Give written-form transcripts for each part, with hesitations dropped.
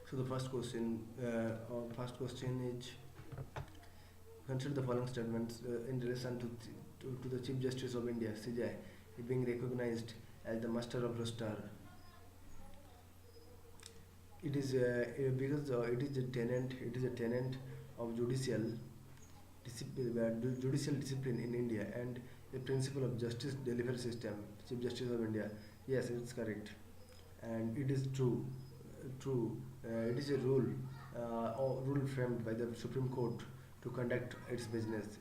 So the first question is, consider the following statements in relation to the Chief Justice of India, CJ, being recognized as the Master of Roster. It is because it is a tenant of judicial discipline in India and a principle of justice delivery system. Chief Justice of India. Yes, it's correct, and it is true. True. It is a or rule framed by the Supreme Court to conduct its business.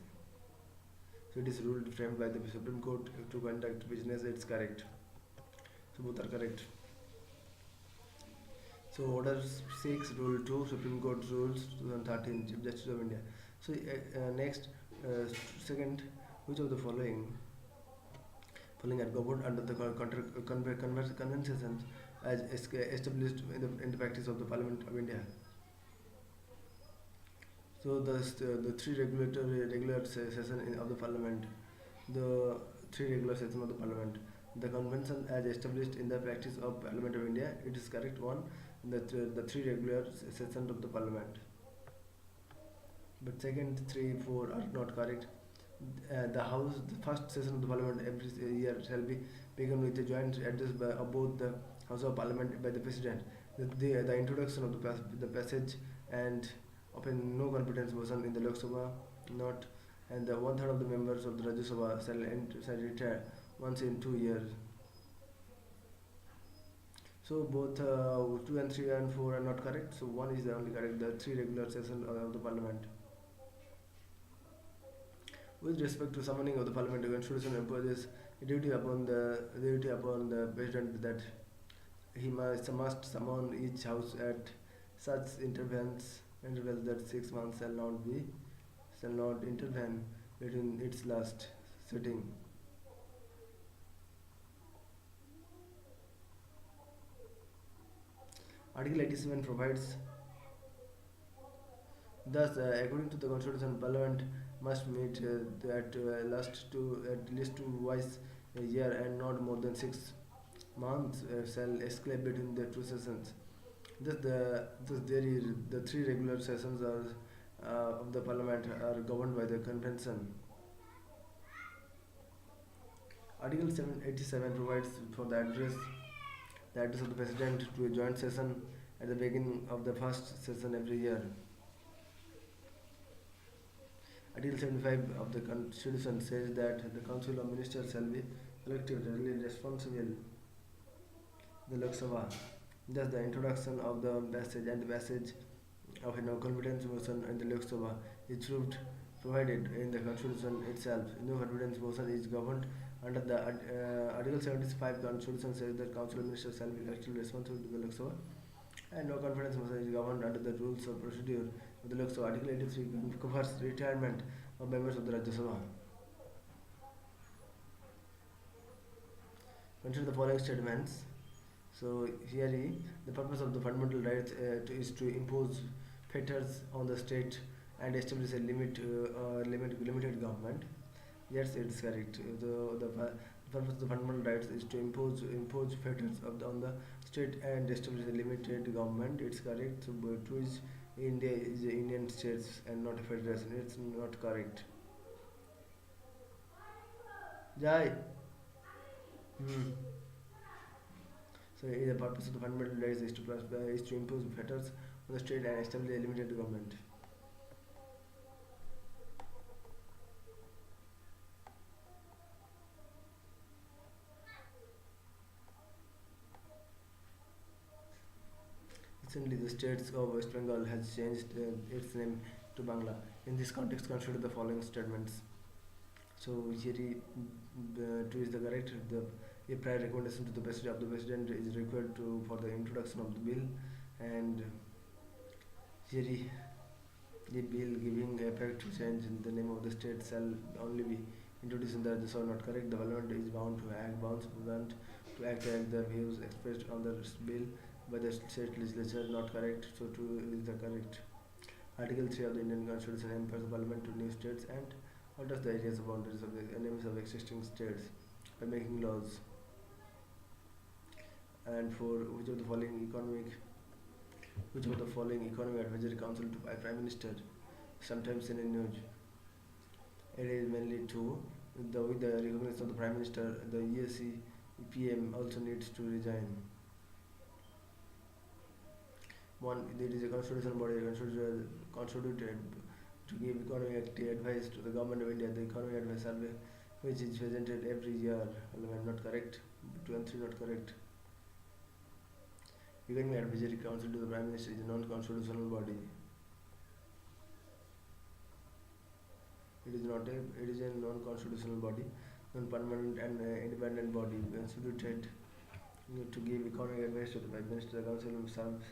So it is rule framed by the Supreme Court to conduct business. It's correct. So both are correct. So Order 6, Rule 2, Supreme Court Rules 2013, Chief Justice of India. So next, second, which of the following are governed under the conventions as established in the practice of the Parliament of India? So the three regular session of the Parliament, the three regular session of the Parliament, the convention as established in the practice of Parliament of India. It is correct one. The three regular sessions of the Parliament. But second, three, four are not correct. The first session of the Parliament every year shall be begun with a joint address of both the House of Parliament by the President. The introduction of the passage and of a no confidence motion in the Lok Sabha, not, and the one third of the members of the Rajya Sabha shall retire once in 2 years. So both 2 and 3 and 4 are not correct. So one is the only correct. The three regular sessions of the Parliament. With respect to summoning of the Parliament, the Constitution imposes a duty upon the President that he must summon each House at such intervals that 6 months shall not intervene between its last sitting. Article 87 provides, thus, according to the Constitution, Parliament must meet at least twice a year and not more than 6 months shall escalate between the two sessions. The three regular sessions of the Parliament are governed by the Convention. Article 87 provides for the address of the President to a joint session at the beginning of the first session every year. Article 75 of the Constitution says that the Council of Ministers shall be collectively responsible the Lok Sabha. Thus, the introduction of the passage of a no confidence motion in the Lok Sabha is provided in the Constitution itself. No confidence motion is governed under the Article 75 Constitution says that Council of Ministers shall be collectively responsible to the Lok Sabha, and no confidence motion is governed under the rules of procedure of the Lok Sabha. Article 83 covers retirement of members of the Rajya Sabha. Consider the following statements. So here the purpose of the fundamental rights is to impose fetters on the state and establish a limited government. Yes, it's correct. The purpose of the fundamental rights is to impose fetters on the state and establish a limited government. It's correct. So two is India is a Indian states and not a federation. It's not correct. Jai. Hmm. So the purpose of the fundamental rights is to impose fetters on the state and establish a limited government. Recently, the states of West Bengal has changed its name to Bangla. In this context, consider the following statements. So here, two is the correct. A prior recommendation to the president is required for the introduction of the bill, and here the bill giving effect to change in the name of the state shall only be introduced in the Rajya Sabha. Not correct. The Parliament is bound to act as the views expressed on the bill by the state legislature. Not correct. So two is the correct. Article 3 of the Indian Constitution empowers the Parliament to new states and alters the areas of boundaries of the enemies of existing states by making laws. And for which of the following economic Which of the following economic advisory council to by Prime Minister? Sometimes in a news. It is mainly two. With the recognition of the Prime Minister, the ESC PM also needs to resign. One, there is a constitutional body constituted to give economic advice to the government of India. The economic advice survey, which is presented every year. 11 not correct. 2 and 3 not correct. Economic advisory council to the Prime Minister is a non-constitutional body. It is not a. It is a non-constitutional body, non-permanent and independent body constituted to give economic advice to the Prime Minister. The council serves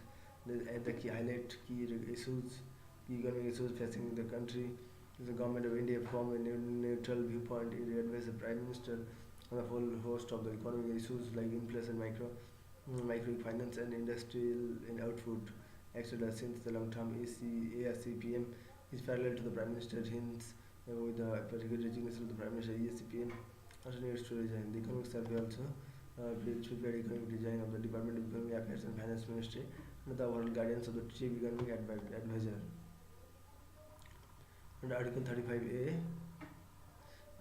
the key highlight key issues, key economic issues facing the country. The government of India form a neutral viewpoint. It advises the Prime Minister on a whole host of the economic issues like inflation, microfinance and industrial in output, etc. Since the long-term ARCPM is parallel to the Prime Minister, hence with the particular resignation of the Prime Minister, ESCPM also needs to resign. The economic survey also prepared economic design of the Department of Economic Affairs and Finance Ministry under the overall guidance of the Chief Economic Advisor. Under Article 35A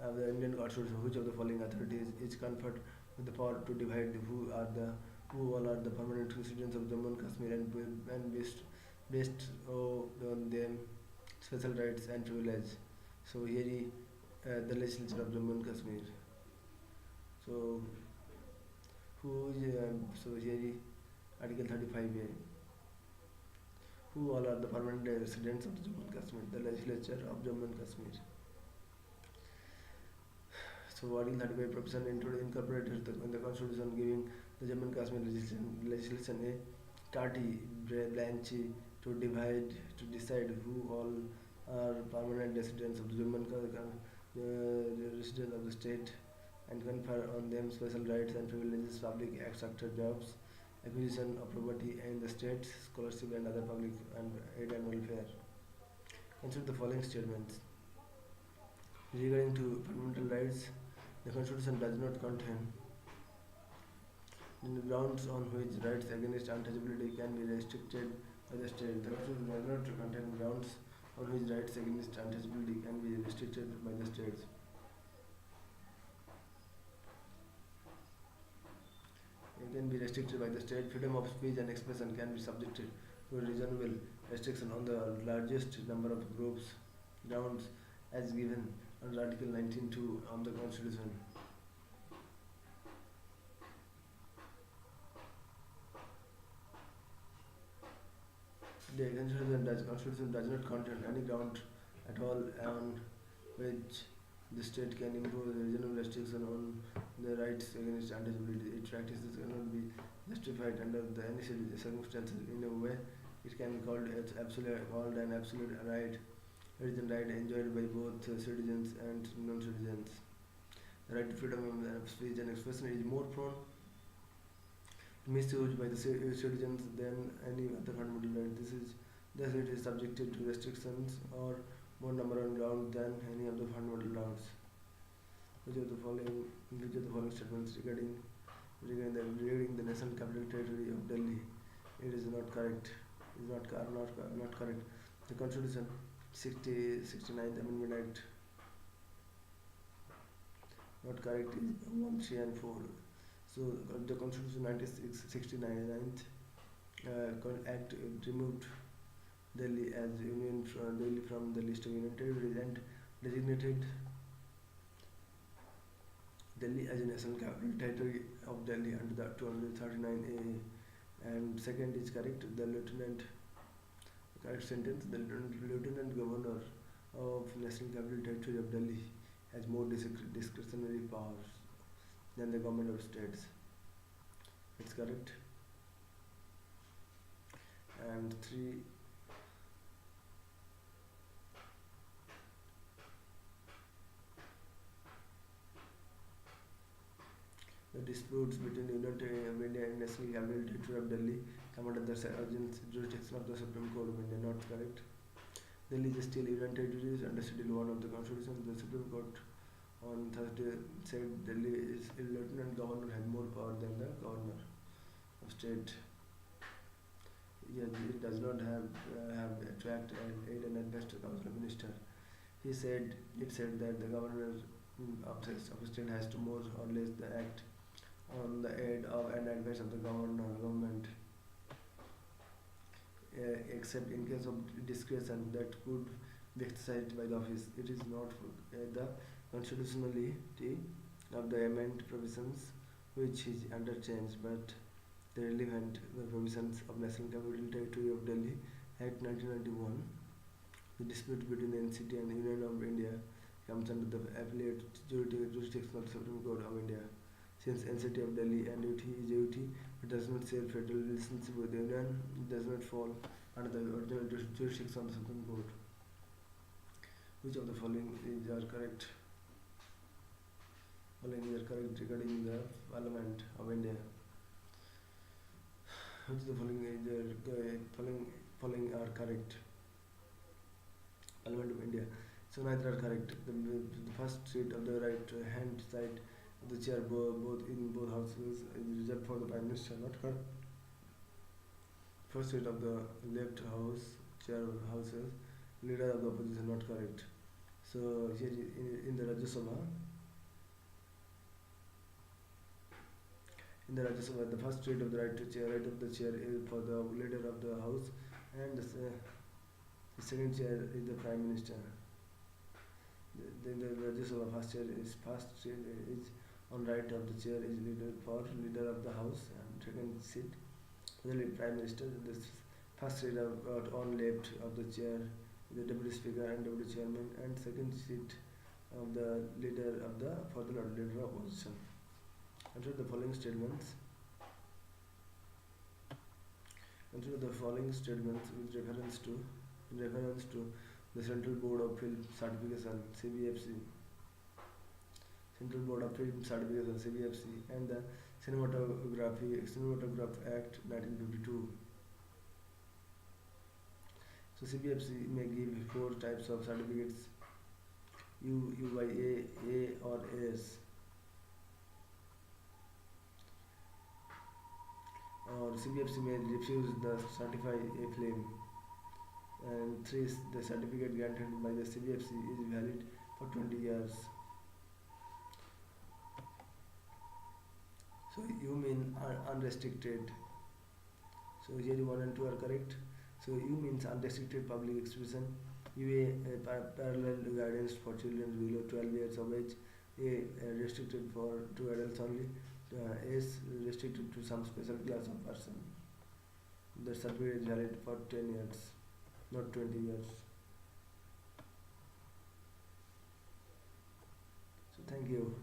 of the Indian Constitution, which of the following authorities is conferred with the power to divide who all are the permanent residents of Jammu and Kashmir and based on them special rights and privileges. So here the legislature of Jammu and Kashmir. So here Article 35A. Who all are the permanent residents of Jammu and Kashmir? The legislature of Jammu and Kashmir. So Article 35 provision incorporated in the Constitution, giving the Jammu and Kashmir legislation a carte blanche to decide who all are permanent residents of the Jammu and residents of the state and confer on them special rights and privileges, public structure jobs, acquisition of property in the state, scholarship and other public and aid and welfare. Consider the following statements. Regarding to fundamental rights, the Constitution does not contain the grounds on which rights against untouchability can be restricted by the state. The Constitution does not contain grounds on which rights against untouchability can be restricted by the states. It can be restricted by the state. Freedom of speech and expression can be subjected to a reasonable restriction on the largest number of grounds as given under Article 19(2) of the Constitution. The Constitution does not contain any ground at all on which the state can impose a reasonable restriction on the rights against untouchability. Its practices cannot be justified under any circumstances in a way it can be called an absolute right. It is a right enjoyed by both citizens and non-citizens. The right to freedom of speech and expression is more prone to misuse by the citizens than any other fundamental right. Thus it is subjected to restrictions or more number on ground than any of the fundamental grounds. Which of the following statements regarding the national capital territory of Delhi? It is not correct. It is not correct. The Constitution 69th Amendment Act. Not correct is 1, 3 and 4. So the Constitution 69th Act removed Delhi as Delhi from the list of union territories and designated Delhi as a national capital territory of Delhi under the 239A. And second is correct. The correct sentence. The Lieutenant Governor of National Capital Territory of Delhi has more discretionary powers than the government of states. It's correct. And 3. The disputes between the Union of India and National Capital Territory of Delhi come under the jurisdiction of the Supreme Court of India. Not correct. Delhi is still Union Territories under Schedule 1 of the Constitution. The Supreme Court on Thursday said Delhi is Lieutenant Governor has more power than the Governor of State. yeah, it does not have to act and aid and advice to council minister. It said that the governor of a state has to more or less the act on the aid of and advice of the government, except in case of discretion that could be exercised by the office. It is not the constitutionality of the amendment provisions which is under change, but the relevant provisions of National Capital Territory of Delhi Act 1991. The dispute between the NCT and the Union of India comes under the appellate jurisdiction of the Supreme Court of India. Since NCT of Delhi and UT is UT, it does not share federal relationship with the Union, it does not fall under the original jurisdiction of the Supreme Court. Which of the following are correct? Following are correct regarding the Parliament of India. Which of the following are correct? Parliament of India. So neither are correct. The first seat of the right hand side of the chair both in both houses is reserved for the Prime Minister, not correct. First seat of the left house chair of houses, leader of the opposition, not correct. So here in the Rajya Sabha, the first seat of the right of the chair is for the leader of the house, and the second chair is the Prime Minister. Then the Rajya Sabha first chair is on right of the chair is leader of the house, and second seat for the Prime Minister. The first seat on left of the chair is the Deputy Speaker and Deputy Chairman, and second seat of the leader of the leader of opposition. Consider the following statements. With reference to the Central Board of Film Certification (CBFC), and the Cinematograph Act 1952. So CBFC may give 4 types of certificates: UYA, A or AS. Or CBFC may refuse the certify a film. And 3. The certificate granted by the CBFC is valid for 20 years. So you mean unrestricted. So here 1 and 2 are correct. So U means unrestricted public exhibition. UA parallel guidance for children below 12 years of age. A restricted to adults only. S restricted to some special class of person. The certificate is valid for 10 years, not 20 years. So thank you.